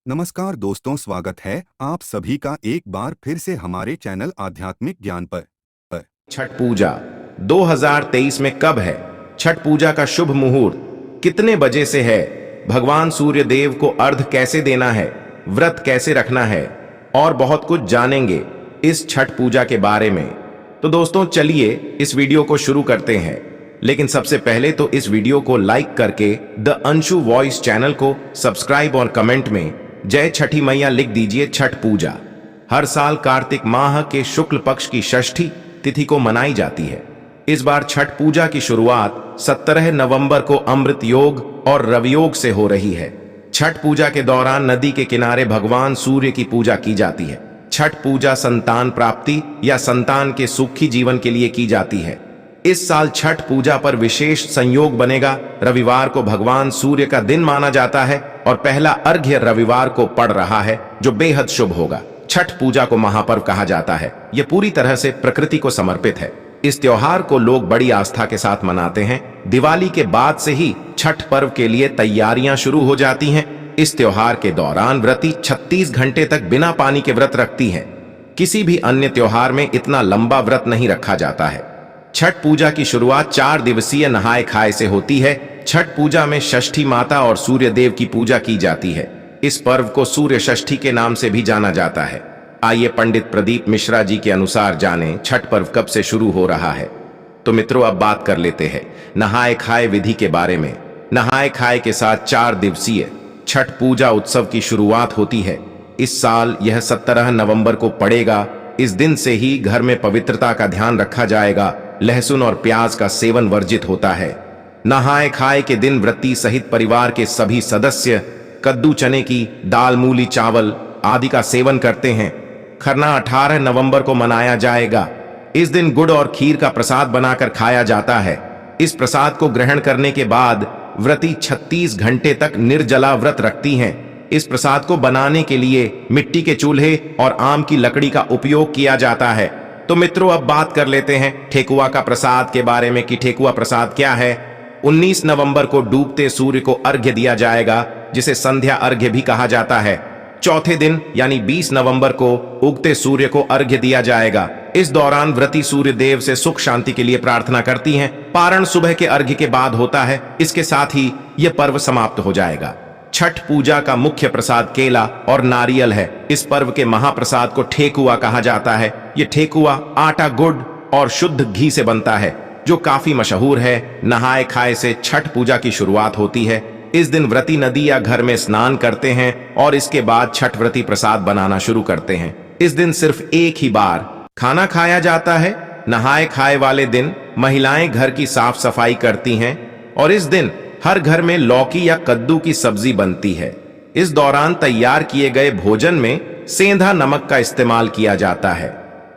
नमस्कार दोस्तों, स्वागत है आप सभी का एक बार फिर से हमारे चैनल आध्यात्मिक ज्ञान पर। छठ पूजा 2023 में कब है? छठ पूजा का शुभ मुहूर्त कितने बजे से है? भगवान सूर्य देव को अर्घ कैसे देना है? व्रत कैसे रखना है? और बहुत कुछ जानेंगे इस छठ पूजा के बारे में। तो दोस्तों चलिए इस वीडियो को शुरू करते हैं। लेकिन सबसे पहले तो इस वीडियो को लाइक करके द अंशु वॉइस चैनल को सब्सक्राइब और कमेंट में जय छठी मैया लिख दीजिए। छठ पूजा हर साल कार्तिक माह के शुक्ल पक्ष की षष्ठी तिथि को मनाई जाती है। इस बार छठ पूजा की शुरुआत 17 नवंबर को अमृत योग और रवियोग से हो रही है। छठ पूजा के दौरान नदी के किनारे भगवान सूर्य की पूजा की जाती है। छठ पूजा संतान प्राप्ति या संतान के सुखी जीवन के लिए की जाती है। इस साल छठ पूजा पर विशेष संयोग बनेगा। रविवार को भगवान सूर्य का दिन माना जाता है और पहला अर्घ्य रविवार को पड़ रहा है, जो बेहद शुभ होगा। छठ पूजा को महापर्व कहा जाता है। यह पूरी तरह से प्रकृति को समर्पित है। इस त्योहार को लोग बड़ी आस्था के साथ मनाते हैं। दिवाली के बाद से ही छठ पर्व के लिए तैयारियां शुरू हो जाती हैं। इस त्योहार के दौरान व्रती 36 घंटे तक बिना पानी के व्रत रखती हैं। किसी भी अन्य त्योहार में इतना लंबा व्रत नहीं रखा जाता है। छठ पूजा की शुरुआत 4 दिवसीय नहाए खाए से होती है। छठ पूजा में षष्ठी माता और सूर्य देव की पूजा की जाती है। इस पर्व को सूर्य षष्ठी के नाम से भी जाना जाता है। आइए पंडित प्रदीप मिश्रा जी के अनुसार जानें छठ पर्व कब से शुरू हो रहा है। तो मित्रों, अब बात कर लेते हैं नहाए खाए विधि के बारे में। नहाए खाए के साथ 4 दिवसीय छठ पूजा उत्सव की शुरुआत होती है। इस साल यह 17 नवंबर को पड़ेगा। इस दिन से ही घर में पवित्रता का ध्यान रखा जाएगा। लहसुन और प्याज का सेवन वर्जित होता है। नहाए खाए के दिन व्रती सहित परिवार के सभी सदस्य कद्दू, चने की दाल, मूली, चावल आदि का सेवन करते हैं। खरना 18 नवंबर को मनाया जाएगा। इस दिन गुड़ और खीर का प्रसाद बनाकर खाया जाता है। इस प्रसाद को ग्रहण करने के बाद व्रती 36 घंटे तक निर्जला व्रत रखती हैं। इस प्रसाद को बनाने के लिए मिट्टी के चूल्हे और आम की लकड़ी का उपयोग किया जाता है। तो मित्रों, अब बात कर लेते हैं ठेकुआ का प्रसाद के बारे में कि ठेकुआ प्रसाद क्या है। 19 नवंबर को डूबते सूर्य को अर्घ्य दिया जाएगा, जिसे संध्या अर्घ्य भी कहा जाता है। चौथे दिन यानी 20 नवंबर को उगते सूर्य को अर्घ्य दिया जाएगा। इस दौरान व्रती सूर्य देव से सुख शांति के लिए प्रार्थना करती हैं। पारण सुबह के अर्घ्य के बाद होता है। इसके साथ ही यह पर्व समाप्त हो जाएगा। छठ पूजा का मुख्य प्रसाद केला और नारियल है। इस पर्व के महाप्रसाद को ठेकुआ कहा जाता है। यह ठेकुआ आटा, गुड़ और शुद्ध घी से बनता है, जो काफी मशहूर है। नहाए खाए से छठ पूजा की शुरुआत होती है। इस दिन व्रती नदी या घर में स्नान करते हैं और इसके बाद छठ व्रती प्रसाद बनाना शुरू करते हैं। इस दिन सिर्फ एक ही बार खाना खाया जाता है। नहाए खाए वाले दिन महिलाएं घर की साफ सफाई करती हैं और इस दिन हर घर में लौकी या कद्दू की सब्जी बनती है। इस दौरान तैयार किए गए भोजन में सेंधा नमक का इस्तेमाल किया जाता है।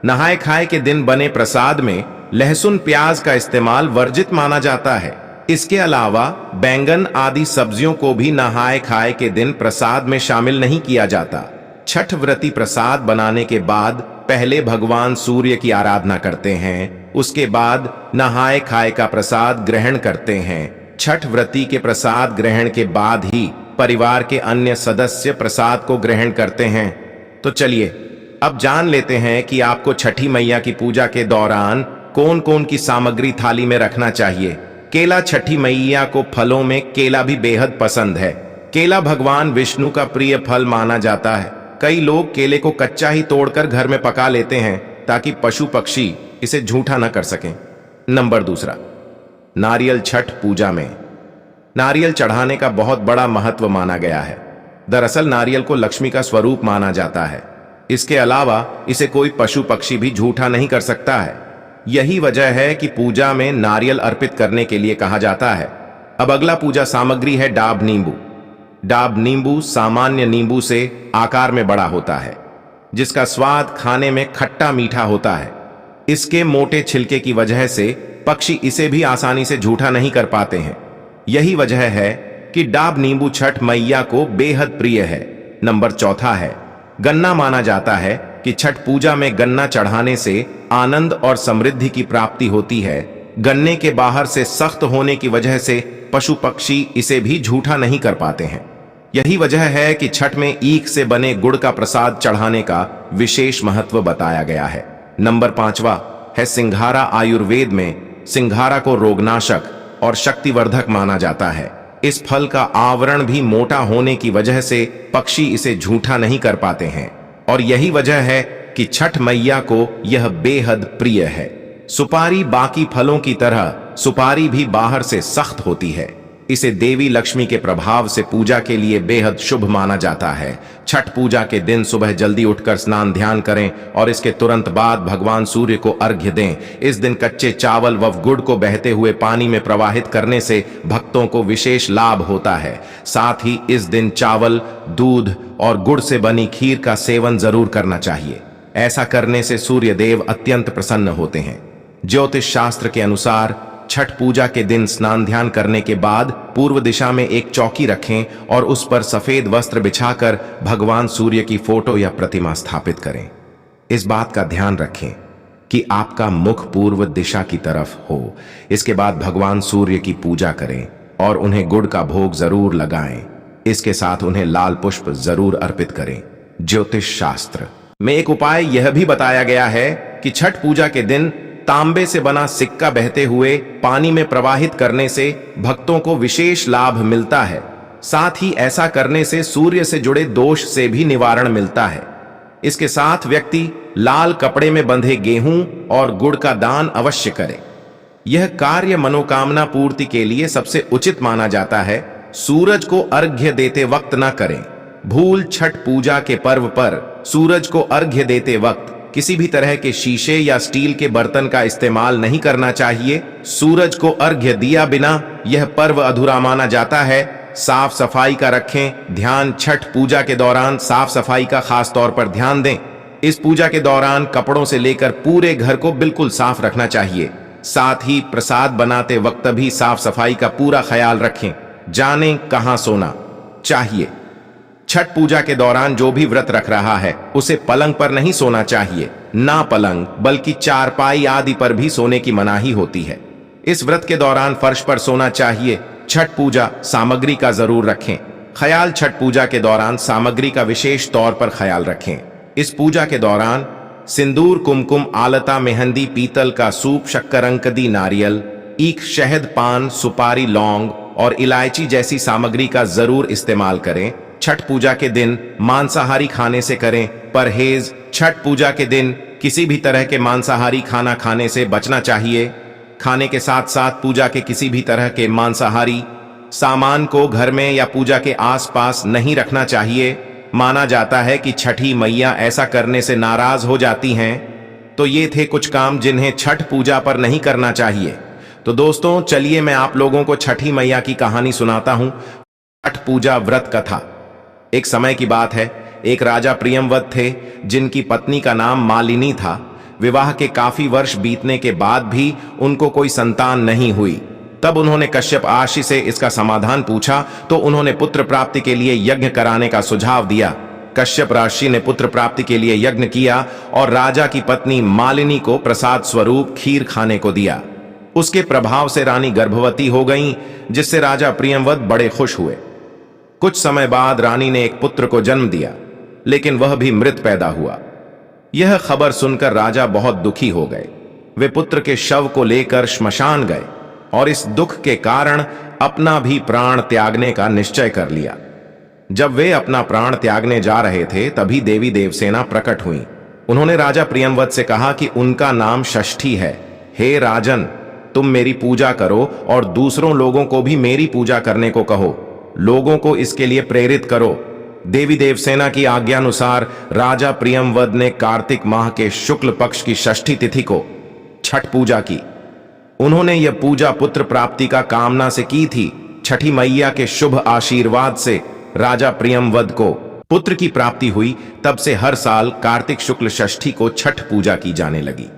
नहाए खाए के दिन बने प्रसाद में लहसुन, प्याज का इस्तेमाल वर्जित माना जाता है। इसके अलावा बैंगन आदि सब्जियों को भी नहाए खाए के दिन प्रसाद में शामिल नहीं किया जाता। छठ व्रती प्रसाद बनाने के बाद पहले भगवान सूर्य की आराधना करते हैं। उसके बाद नहाए खाए का प्रसाद ग्रहण करते हैं। छठ व्रती के प्रसाद ग्रहण के बाद ही परिवार के अन्य सदस्य प्रसाद को ग्रहण करते हैं। तो चलिए अब जान लेते हैं कि आपको छठी मैया की पूजा के दौरान कौन कौन की सामग्री थाली में रखना चाहिए। केला, छठी मैया को फलों में केला भी बेहद पसंद है। केला भगवान विष्णु का प्रिय फल माना जाता है। कई लोग केले को कच्चा ही तोड़कर घर में पका लेते हैं ताकि पशु पक्षी इसे झूठा न कर सकें। नंबर 2, नारियल। छठ पूजा में नारियल चढ़ाने का बहुत बड़ा महत्व माना गया है। दरअसल नारियल को लक्ष्मी का स्वरूप माना जाता है। इसके अलावा इसे कोई पशु पक्षी भी झूठा नहीं कर सकता है। यही वजह है कि पूजा में नारियल अर्पित करने के लिए कहा जाता है। अब अगला पूजा सामग्री है डाब नींबू। डाब नींबू सामान्य नींबू से आकार में बड़ा होता है, जिसका स्वाद खाने में खट्टा मीठा होता है। इसके मोटे छिलके की वजह से पक्षी इसे भी आसानी से झूठा नहीं कर पाते हैं। यही वजह है कि डाब नींबू छठ मैया को बेहद प्रिय है। नंबर 4 है गन्ना। माना जाता है कि छठ पूजा में गन्ना चढ़ाने से आनंद और समृद्धि की प्राप्ति होती है। गन्ने के बाहर से सख्त होने की वजह से पशु पक्षी इसे भी झूठा नहीं कर पाते हैं। यही वजह है कि छठ में ईख से बने गुड़ का प्रसाद चढ़ाने का विशेष महत्व बताया गया है। नंबर 5वां है सिंघारा। आयुर्वेद में सिंघारा को रोगनाशक और शक्तिवर्धक माना जाता है। इस फल का आवरण भी मोटा होने की वजह से पक्षी इसे झूठा नहीं कर पाते हैं और यही वजह है कि छठ मैया को यह बेहद प्रिय है। सुपारी बाकी फलों की तरह सुपारी भी बाहर से सख्त होती है। इसे देवी लक्ष्मी के प्रभाव से पूजा के लिए बेहद शुभ माना जाता है। छठ पूजा के दिन सुबह जल्दी उठकर स्नान ध्यान करें और इसके तुरंत बाद भगवान सूर्य को अर्घ्य दें। इस दिन कच्चे चावल व गुड़ को बहते हुए पानी में प्रवाहित करने से भक्तों को विशेष लाभ होता है। साथ ही इस दिन चावल, दूध और गुड़ से बनी खीर का सेवन जरूर करना चाहिए। ऐसा करने से सूर्य देव अत्यंत प्रसन्न होते हैं। ज्योतिष शास्त्र के अनुसार छठ पूजा के दिन स्नान ध्यान करने के बाद पूर्व दिशा में एक चौकी रखें और उस पर सफेद वस्त्र बिछाकर भगवान सूर्य की फोटो या प्रतिमा स्थापित करें। इस बात का ध्यान रखें कि आपका मुख पूर्व दिशा की तरफ हो। इसके बाद भगवान सूर्य की पूजा करें और उन्हें गुड़ का भोग जरूर लगाएं। इसके साथ उन्हें लाल पुष्प जरूर अर्पित करें। ज्योतिष शास्त्र में एक उपाय यह भी बताया गया है कि छठ पूजा के दिन तांबे से बना सिक्का बहते हुए पानी में प्रवाहित करने से भक्तों को विशेष लाभ मिलता है। साथ ही ऐसा करने से सूर्य से जुड़े दोष से भी निवारण मिलता है। इसके साथ व्यक्ति लाल कपड़े में बंधे गेहूं और गुड़ का दान अवश्य करे। यह कार्य मनोकामना पूर्ति के लिए सबसे उचित माना जाता है। सूरज को अर्घ्य देते वक्त न करें। भूल छठ पूजा के पर्व पर सूरज को अर्घ्य देते वक्त किसी भी तरह के शीशे या स्टील के बर्तन का इस्तेमाल नहीं करना चाहिए। सूरज को अर्घ्य दिया बिना यह पर्व अधूरा माना जाता है। साफ सफाई का रखें ध्यान। छठ पूजा के दौरान साफ सफाई का खास तौर पर ध्यान दें। इस पूजा के दौरान कपड़ों से लेकर पूरे घर को बिल्कुल साफ रखना चाहिए। साथ ही प्रसाद बनाते वक्त भी साफ सफाई का पूरा ख्याल रखें। जानें कहां सोना चाहिए। छठ पूजा के दौरान जो भी व्रत रख रहा है उसे पलंग पर नहीं सोना चाहिए। ना पलंग बल्कि चारपाई आदि पर भी सोने की मनाही होती है। इस व्रत के दौरान फर्श पर सोना चाहिए। छठ पूजा सामग्री का जरूर रखें ख्याल। छठ पूजा के दौरान सामग्री का विशेष तौर पर ख्याल रखें। इस पूजा के दौरान सिंदूर, कुमकुम, आलता, मेहंदी, पीतल का सूप, शक्करंकदी, नारियल, ईख, शहद, पान, सुपारी, लौंग और इलायची जैसी सामग्री का जरूर इस्तेमाल करें। छठ पूजा के दिन मांसाहारी खाने से करें परहेज। छठ पूजा के दिन किसी भी तरह के मांसाहारी खाना खाने से बचना चाहिए। खाने के साथ साथ पूजा के किसी भी तरह के मांसाहारी सामान को घर में या पूजा के आसपास नहीं रखना चाहिए। माना जाता है कि छठी मैया ऐसा करने से नाराज हो जाती हैं। तो ये थे कुछ काम जिन्हें छठ पूजा पर नहीं करना चाहिए। तो दोस्तों चलिए मैं आप लोगों को छठी मैया की कहानी सुनाता हूं। छठ पूजा व्रत कथा। एक समय की बात है, एक राजा प्रियंवद थे जिनकी पत्नी का नाम मालिनी था। विवाह के काफी वर्ष बीतने के बाद भी उनको कोई संतान नहीं हुई। तब उन्होंने कश्यप आशी से इसका समाधान पूछा तो उन्होंने पुत्र प्राप्ति के लिए यज्ञ कराने का सुझाव दिया। कश्यप ऋषि ने पुत्र प्राप्ति के लिए यज्ञ किया और राजा की पत्नी मालिनी को प्रसाद स्वरूप खीर खाने को दिया। उसके प्रभाव से रानी गर्भवती हो गईं, जिससे राजा प्रियंवद बड़े खुश हुए। कुछ समय बाद रानी ने एक पुत्र को जन्म दिया, लेकिन वह भी मृत पैदा हुआ। यह खबर सुनकर राजा बहुत दुखी हो गए। वे पुत्र के शव को लेकर श्मशान गए और इस दुख के कारण अपना भी प्राण त्यागने का निश्चय कर लिया। जब वे अपना प्राण त्यागने जा रहे थे तभी देवी देवसेना प्रकट हुई। उन्होंने राजा प्रियंवद से कहा कि उनका नाम षष्ठी है। हे राजन, तुम मेरी पूजा करो और दूसरों लोगों को भी मेरी पूजा करने को कहो। लोगों को इसके लिए प्रेरित करो। देवी देवसेना की आज्ञानुसार राजा प्रियंवद ने कार्तिक माह के शुक्ल पक्ष की षष्ठी तिथि को छठ पूजा की। उन्होंने यह पूजा पुत्र प्राप्ति का कामना से की थी। छठी मैया के शुभ आशीर्वाद से राजा प्रियंवद को पुत्र की प्राप्ति हुई। तब से हर साल कार्तिक शुक्ल षष्ठी को छठ पूजा की जाने लगी।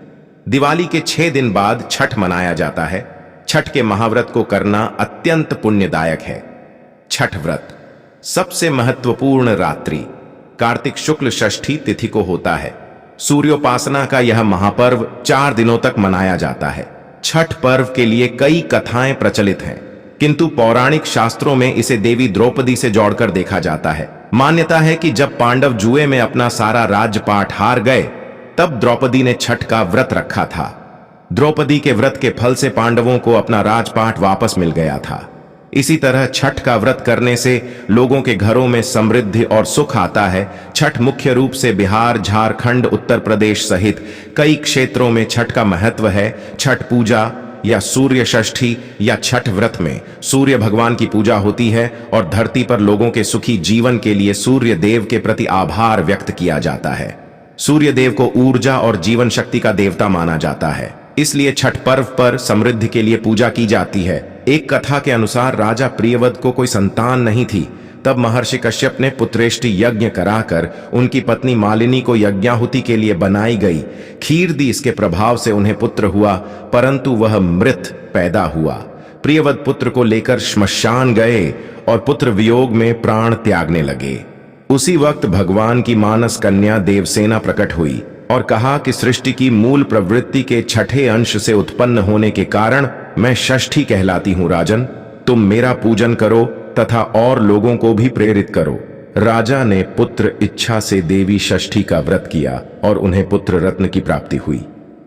दिवाली के 6 दिन बाद छठ मनाया जाता है। छठ के महाव्रत को करना अत्यंत पुण्यदायक है। छठ व्रत सबसे महत्वपूर्ण रात्रि कार्तिक शुक्ल षष्ठी तिथि को होता है। सूर्योपासना का यह महापर्व 4 दिनों तक मनाया जाता है। छठ पर्व के लिए कई कथाएं प्रचलित हैं। किंतु पौराणिक शास्त्रों में इसे देवी द्रौपदी से जोड़कर देखा जाता है। मान्यता है कि जब पांडव जुए में अपना सारा राजपाट हार गए, तब द्रौपदी ने छठ का व्रत रखा था। द्रौपदी के व्रत के फल से पांडवों को अपना राजपाट वापस मिल गया था। इसी तरह छठ का व्रत करने से लोगों के घरों में समृद्धि और सुख आता है। छठ मुख्य रूप से बिहार, झारखंड, उत्तर प्रदेश सहित कई क्षेत्रों में छठ का महत्व है। छठ पूजा या सूर्य षष्ठी या छठ व्रत में सूर्य भगवान की पूजा होती है और धरती पर लोगों के सुखी जीवन के लिए सूर्य देव के प्रति आभार व्यक्त किया जाता है। सूर्य देव को ऊर्जा और जीवन शक्ति का देवता माना जाता है, इसलिए छठ पर्व पर समृद्धि के लिए पूजा की जाती है। एक कथा के अनुसार राजा प्रियव्रत को कोई संतान नहीं थी, तब महर्षि कश्यप ने पुत्रेष्टि यज्ञ कराकर उनकी पत्नी मालिनी को यज्ञाहुति के लिए बनाई गई खीर दी। इसके प्रभाव से उन्हें पुत्र हुआ, परंतु वह मृत पैदा हुआ। प्रियव्रत पुत्र को लेकर श्मशान गए और पुत्र वियोग में प्राण त्यागने लगे। उसी वक्त भगवान की मानस कन्या देवसेना प्रकट हुई और कहा कि सृष्टि की मूल प्रवृत्ति के छठे अंश से उत्पन्न होने के कारण मैं षष्ठी कहलाती हूं। राजन, तुम मेरा पूजन करो तथा और लोगों को भी प्रेरित करो। राजा ने पुत्र इच्छा से देवी षष्ठी का व्रत किया और उन्हें पुत्र रत्न की प्राप्ति हुई।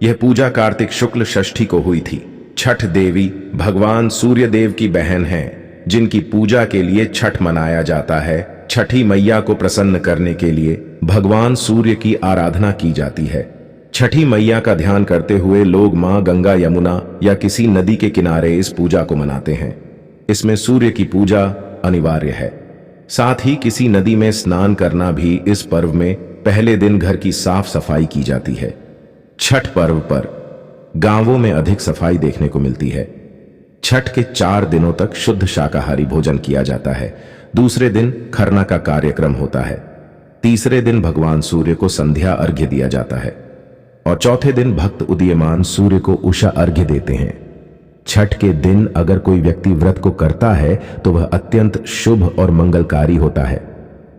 यह पूजा कार्तिक शुक्ल षष्ठी को हुई थी। छठ देवी भगवान सूर्य देव की बहन है, जिनकी पूजा के लिए छठ मनाया जाता है। छठी मैया को प्रसन्न करने के लिए भगवान सूर्य की आराधना की जाती है। छठी मैया का ध्यान करते हुए लोग मां गंगा, यमुना या किसी नदी के किनारे इस पूजा को मनाते हैं। इसमें सूर्य की पूजा अनिवार्य है। साथ ही किसी नदी में स्नान करना भी इस पर्व में पहले दिन घर की साफ सफाई की जाती है। छठ पर्व पर गांवों में अधिक सफाई देखने को मिलती है। छठ के 4 दिनों तक शुद्ध शाकाहारी भोजन किया जाता है। दूसरे दिन खरना का कार्यक्रम होता है। तीसरे दिन भगवान सूर्य को संध्या अर्घ्य दिया जाता है और चौथे दिन भक्त उदीयमान सूर्य को उषा अर्घ्य देते हैं। छठ के दिन अगर कोई व्यक्ति व्रत को करता है तो वह अत्यंत शुभ और मंगलकारी होता है।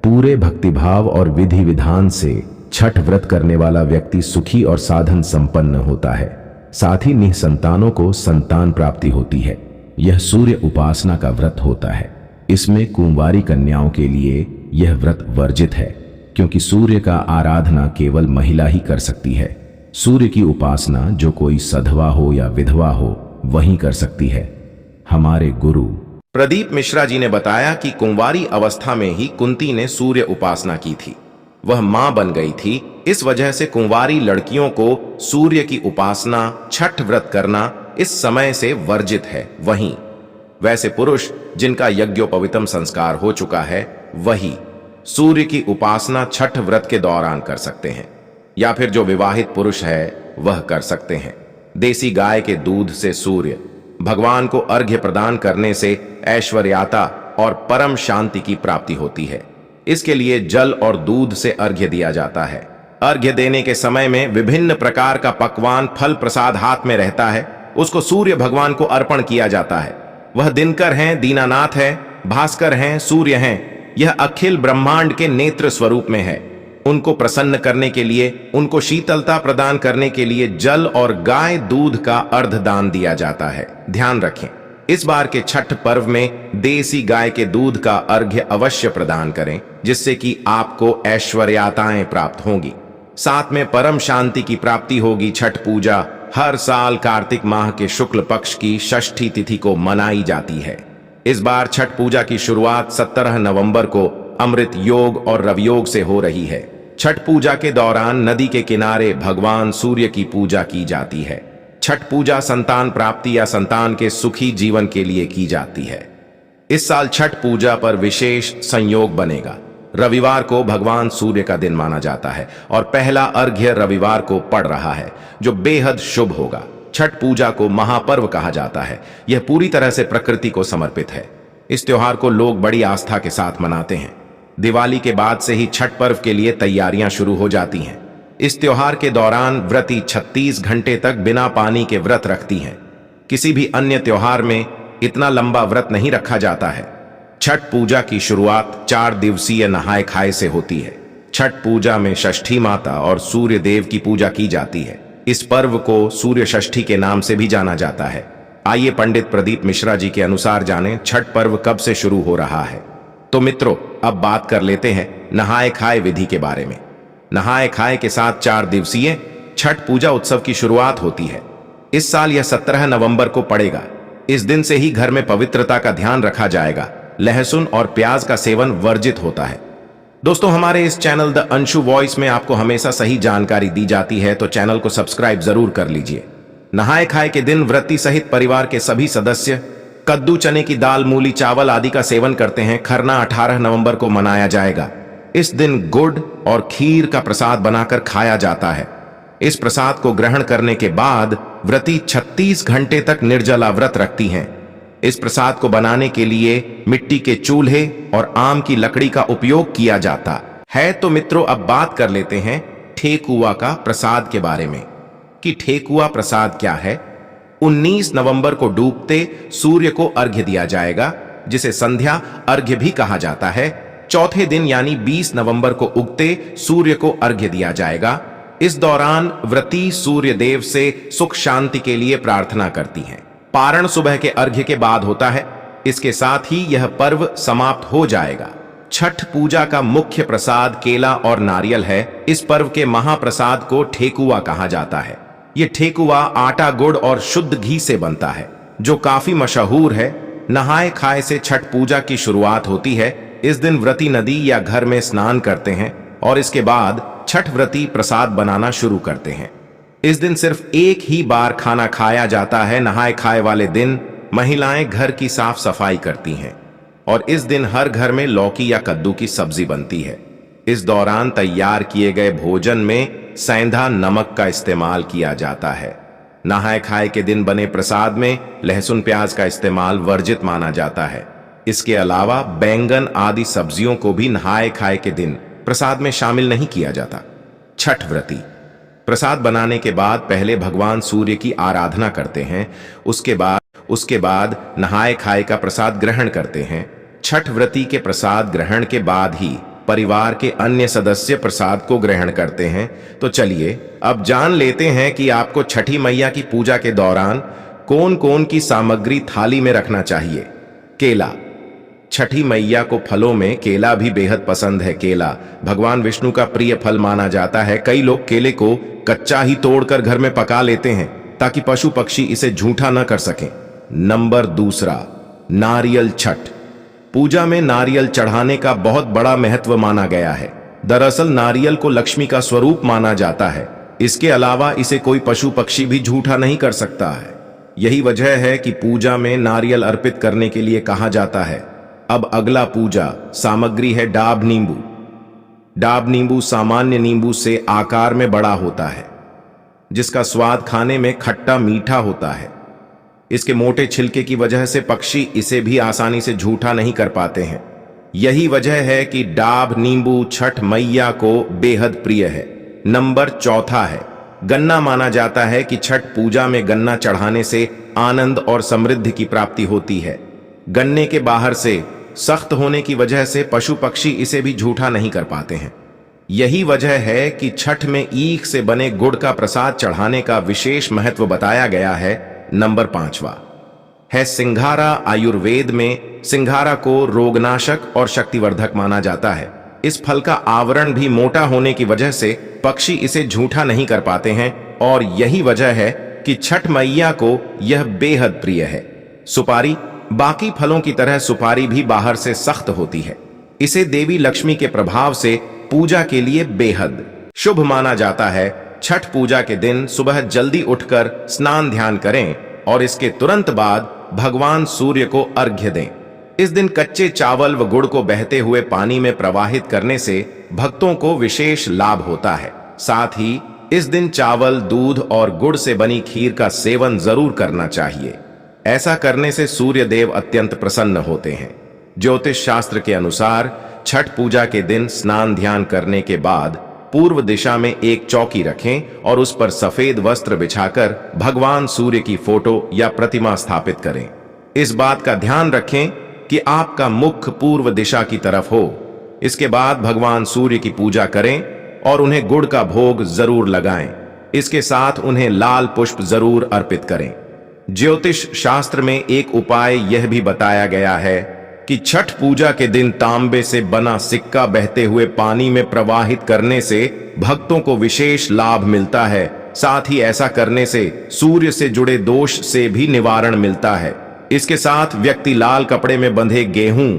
पूरे भक्तिभाव और विधि विधान से छठ व्रत करने वाला व्यक्ति सुखी और साधन संपन्न होता है। साथ ही निसंतानों को संतान प्राप्ति होती है। यह सूर्य उपासना का व्रत होता है। इसमें कुंवारी कन्याओं के लिए यह व्रत वर्जित है, क्योंकि सूर्य का आराधना केवल महिला ही कर सकती है। सूर्य की उपासना जो कोई सधवा हो या विधवा हो वही कर सकती है। हमारे गुरु प्रदीप मिश्रा जी ने बताया कि कुंवारी अवस्था में ही कुंती ने सूर्य उपासना की थी। वह मां बन गई थी। इस वजह से कुंवारी लड़कियों को सूर्य की उपासना, छठ व्रत करना इस समय से वर्जित है। वहीं वैसे पुरुष जिनका यज्ञोपवीतम संस्कार हो चुका है, वही सूर्य की उपासना छठ व्रत के दौरान कर सकते हैं, या फिर जो विवाहित पुरुष है वह कर सकते हैं। देसी गाय के दूध से सूर्य भगवान को अर्घ्य प्रदान करने से ऐश्वर्यता और परम शांति की प्राप्ति होती है। इसके लिए जल और दूध से अर्घ्य दिया जाता है। अर्घ्य देने के समय में विभिन्न प्रकार का पकवान, फल प्रसाद हाथ में रहता है। उसको सूर्य भगवान को अर्पण किया जाता है। वह दिनकर हैं, दीनानाथ है, भास्कर हैं, सूर्य हैं। यह अखिल ब्रह्मांड के नेत्र स्वरूप में है। उनको प्रसन्न करने के लिए, उनको शीतलता प्रदान करने के लिए जल और गाय दूध का अर्ध दान दिया जाता है। ध्यान रखें, इस बार के छठ पर्व में देसी गाय के दूध का अर्घ्य अवश्य प्रदान करें, जिससे कि आपको ऐश्वर्यताएं प्राप्त होंगी। साथ में परम शांति की प्राप्ति होगी। छठ पूजा हर साल कार्तिक माह के शुक्ल पक्ष की षष्ठी तिथि को मनाई जाती है। इस बार छठ पूजा की शुरुआत 17 नवंबर को अमृत योग और रवियोग से हो रही है। छठ पूजा के दौरान नदी के किनारे भगवान सूर्य की पूजा की जाती है। छठ पूजा संतान प्राप्ति या संतान के सुखी जीवन के लिए की जाती है। इस साल छठ पूजा पर विशेष संयोग बनेगा। रविवार को भगवान सूर्य का दिन माना जाता है और पहला अर्घ्य रविवार को पड़ रहा है, जो बेहद शुभ होगा। छठ पूजा को महापर्व कहा जाता है। यह पूरी तरह से प्रकृति को समर्पित है। इस त्योहार को लोग बड़ी आस्था के साथ मनाते हैं। दिवाली के बाद से ही छठ पर्व के लिए तैयारियां शुरू हो जाती हैं। इस त्योहार के दौरान व्रती 36 घंटे तक बिना पानी के व्रत रखती हैं। किसी भी अन्य त्योहार में इतना लंबा व्रत नहीं रखा जाता है। छठ पूजा की शुरुआत 4 दिवसीय नहाय खाए से होती है। छठ पूजा में षष्ठी माता और सूर्य देव की पूजा की जाती है। इस पर्व को सूर्य षष्ठी के नाम से भी जाना जाता है। आइए पंडित प्रदीप मिश्रा जी के अनुसार जानें छठ पर्व कब से शुरू हो रहा है। तो मित्रों, अब बात कर लेते हैं नहाए खाए विधि के बारे में। नहाए खाए के साथ 4 दिवसीय छठ पूजा उत्सव की शुरुआत होती है। इस साल यह 17 नवंबर को पड़ेगा। इस दिन से ही घर में पवित्रता का ध्यान रखा जाएगा। लहसुन और प्याज का सेवन वर्जित होता है। दोस्तों, हमारे इस चैनल द अंशु वॉइस में आपको हमेशा सही जानकारी दी जाती है, तो चैनल को सब्सक्राइब जरूर कर लीजिए। नहाए खाए के दिन व्रती सहित परिवार के सभी सदस्य कद्दू, चने की दाल, मूली, चावल आदि का सेवन करते हैं। खरना 18 नवंबर को मनाया जाएगा। इस दिन गुड़ और खीर का प्रसाद बनाकर खाया जाता है। इस प्रसाद को ग्रहण करने के बाद व्रती 36 घंटे तक निर्जला व्रत रखती हैं। इस प्रसाद को बनाने के लिए मिट्टी के चूल्हे और आम की लकड़ी का उपयोग किया जाता है। तो मित्रों, अब बात कर लेते हैं ठेकुआ का प्रसाद के बारे में कि ठेकुआ प्रसाद क्या है। 19 नवंबर को डूबते सूर्य को अर्घ्य दिया जाएगा, जिसे संध्या अर्घ्य भी कहा जाता है। चौथे दिन यानी 20 नवंबर को उगते सूर्य को अर्घ्य दिया जाएगा। इस दौरान व्रती सूर्य देव से सुख शांति के लिए प्रार्थना करती हैं। पारण सुबह के अर्घ्य के बाद होता है। इसके साथ ही यह पर्व समाप्त हो जाएगा। छठ पूजा का मुख्य प्रसाद केला और नारियल है। इस पर्व के महाप्रसाद को ठेकुआ कहा जाता है। यह ठेकुआ आटा, गुड़ और शुद्ध घी से बनता है, जो काफी मशहूर है। नहाए खाए से छठ पूजा की शुरुआत होती है। इस दिन व्रती नदी या घर में स्नान करते हैं और इसके बाद छठ व्रती प्रसाद बनाना शुरू करते हैं। इस दिन सिर्फ एक ही बार खाना खाया जाता है। नहाए खाए वाले दिन महिलाएं घर की साफ सफाई करती हैं और इस दिन हर घर में लौकी या कद्दू की सब्जी बनती है। इस दौरान तैयार किए गए भोजन में सेंधा नमक का इस्तेमाल किया जाता है। नहाए खाए के दिन बने प्रसाद में लहसुन प्याज का इस्तेमाल वर्जित माना जाता है। इसके अलावा बैंगन आदि सब्जियों को भी नहाए खाए के दिन प्रसाद में शामिल नहीं किया जाता। छठ व्रती प्रसाद बनाने के बाद पहले भगवान सूर्य की आराधना करते हैं। उसके बाद नहाए खाए का प्रसाद ग्रहण करते हैं। छठ व्रती के प्रसाद ग्रहण के बाद ही परिवार के अन्य सदस्य प्रसाद को ग्रहण करते हैं। तो चलिए अब जान लेते हैं कि आपको छठी मैया की पूजा के दौरान कौन कौन की सामग्री थाली में रखना चाहिए। केला। छठी मैया को फलों में केला भी बेहद पसंद है। केला भगवान विष्णु का प्रिय फल माना जाता है। कई लोग केले को कच्चा ही तोड़कर घर में पका लेते हैं ताकि पशु पक्षी इसे झूठा न कर सकें। नंबर 2, नारियल। छठ पूजा में नारियल चढ़ाने का बहुत बड़ा महत्व माना गया है। दरअसल नारियल को लक्ष्मी का स्वरूप माना जाता है। इसके अलावा इसे कोई पशु पक्षी भी झूठा नहीं कर सकता है। यही वजह है कि पूजा में नारियल अर्पित करने के लिए कहा जाता है। अब अगला पूजा सामग्री है डाब नींबू। डाब नींबू सामान्य नींबू से आकार में बड़ा होता है, जिसका स्वाद खाने में खट्टा मीठा होता है। इसके मोटे छिलके की वजह से पक्षी इसे भी आसानी से झूठा नहीं कर पाते हैं। यही वजह है कि डाब नींबू छठ मैया को बेहद प्रिय है। नंबर 4 है गन्ना। माना जाता है कि छठ पूजा में गन्ना चढ़ाने से आनंद और समृद्धि की प्राप्ति होती है। गन्ने के बाहर से सख्त होने की वजह से पशु पक्षी इसे भी झूठा नहीं कर पाते हैं। यही वजह है कि छठ में ईख से बने गुड़ का प्रसाद चढ़ाने का विशेष महत्व बताया गया है। नंबर 5 है सिंघारा। आयुर्वेद में सिंघारा को रोगनाशक और शक्तिवर्धक माना जाता है। इस फल का आवरण भी मोटा होने की वजह से पक्षी इसे झूठा नहीं कर पाते हैं और यही वजह है कि छठ मैया को यह बेहद प्रिय है। सुपारी। बाकी फलों की तरह सुपारी भी बाहर से सख्त होती है। इसे देवी लक्ष्मी के प्रभाव से पूजा के लिए बेहद शुभ माना जाता है। छठ पूजा के दिन सुबह जल्दी उठकर स्नान ध्यान करें और इसके तुरंत बाद भगवान सूर्य को अर्घ्य दें। इस दिन कच्चे चावल व गुड़ को बहते हुए पानी में प्रवाहित करने से भक्तों को विशेष लाभ होता है। साथ ही इस दिन चावल, दूध और गुड़ से बनी खीर का सेवन जरूर करना चाहिए। ऐसा करने से सूर्य देव अत्यंत प्रसन्न होते हैं। ज्योतिष शास्त्र के अनुसार छठ पूजा के दिन स्नान ध्यान करने के बाद पूर्व दिशा में एक चौकी रखें और उस पर सफेद वस्त्र बिछाकर भगवान सूर्य की फोटो या प्रतिमा स्थापित करें। इस बात का ध्यान रखें कि आपका मुख पूर्व दिशा की तरफ हो। इसके बाद भगवान सूर्य की पूजा करें और उन्हें गुड़ का भोग जरूर लगाएं। इसके साथ उन्हें लाल पुष्प जरूर अर्पित करें। ज्योतिष शास्त्र में एक उपाय यह भी बताया गया है कि छठ पूजा के दिन तांबे से बना सिक्का बहते हुए पानी में प्रवाहित करने से भक्तों को विशेष लाभ मिलता है। साथ ही ऐसा करने से सूर्य से जुड़े दोष से भी निवारण मिलता है। इसके साथ व्यक्ति लाल कपड़े में बंधे गेहूं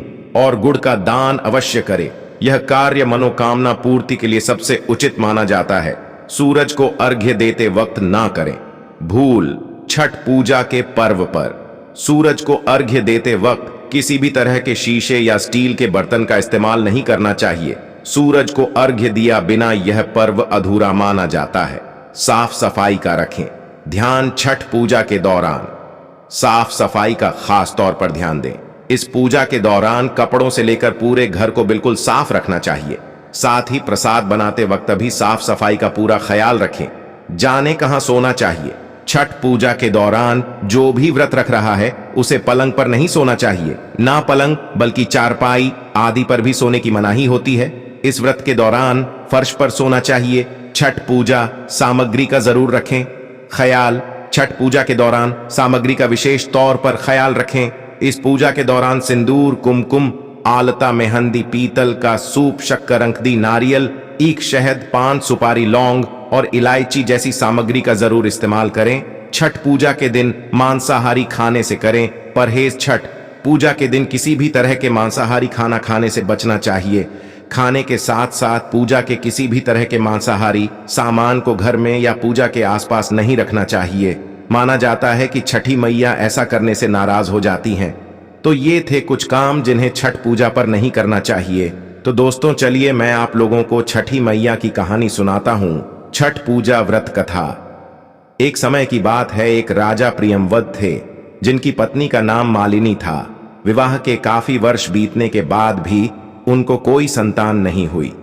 और गुड़ का दान अवश्य करे। यह कार्य मनोकामना पूर्ति के लिए सबसे उचित माना जाता है। सूरज को अर्घ्य देते वक्त ना करें भूल। छठ पूजा के पर्व पर सूरज को अर्घ्य देते वक्त किसी भी तरह के शीशे या स्टील के बर्तन का इस्तेमाल नहीं करना चाहिए। सूरज को अर्घ्य दिया बिना यह पर्व अधूरा माना जाता है। साफ सफाई का रखें ध्यान। छठ पूजा के दौरान साफ सफाई का खास तौर पर ध्यान दें। इस पूजा के दौरान कपड़ों से लेकर पूरे घर को बिल्कुल साफ रखना चाहिए। साथ ही प्रसाद बनाते वक्त भी साफ सफाई का पूरा ख्याल रखें। जाने कहां सोना चाहिए। छठ पूजा के दौरान जो भी व्रत रख रहा है उसे पलंग पर नहीं सोना चाहिए। ना पलंग बल्कि चारपाई आदि पर भी सोने की मनाही होती है। इस व्रत के दौरान फर्श पर सोना चाहिए। छठ पूजा सामग्री का जरूर रखें ख्याल। छठ पूजा के दौरान सामग्री का विशेष तौर पर ख्याल रखें। इस पूजा के दौरान सिंदूर, कुमकुम, आलता, मेहंदी, पीतल का सूप, शक्कर, अंकदी, नारियल, ईख, शहद, पान, सुपारी, लौंग और इलायची जैसी सामग्री का जरूर इस्तेमाल करें। छठ पूजा के दिन मांसाहारी खाने से करें परहेज। छठ पूजा के दिन किसी भी तरह के मांसाहारी खाना खाने से बचना चाहिए। खाने के साथ साथ पूजा के किसी भी तरह के मांसाहारी सामान को घर में या पूजा के आसपास नहीं रखना चाहिए। माना जाता है कि छठी मैया ऐसा करने से नाराज हो जाती हैं। तो ये थे कुछ काम जिन्हें छठ पूजा पर नहीं करना चाहिए। तो दोस्तों चलिए मैं आप लोगों को छठी मैया की कहानी सुनाता हूं। छठ पूजा व्रत कथा। एक समय की बात है, एक राजा प्रियंवद थे जिनकी पत्नी का नाम मालिनी था। विवाह के काफी वर्ष बीतने के बाद भी उनको कोई संतान नहीं हुई।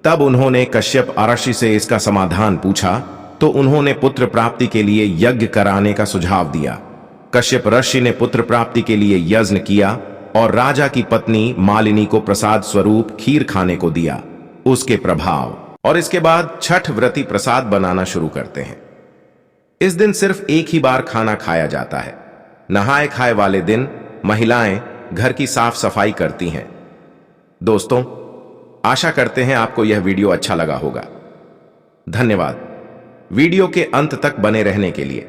तब उन्होंने कश्यप ऋषि से इसका समाधान पूछा तो उन्होंने पुत्र प्राप्ति के लिए यज्ञ कराने का सुझाव दिया। कश्यप ऋषि ने पुत्र प्राप्ति के लिए यज्ञ किया और राजा की पत्नी मालिनी को प्रसाद स्वरूप खीर खाने को दिया। उसके प्रभाव और इसके बाद छठ व्रती प्रसाद बनाना शुरू करते हैं। इस दिन सिर्फ एक ही बार खाना खाया जाता है। नहाए खाए वाले दिन महिलाएं घर की साफ सफाई करती हैं। दोस्तों आशा करते हैं आपको यह वीडियो अच्छा लगा होगा। धन्यवाद वीडियो के अंत तक बने रहने के लिए।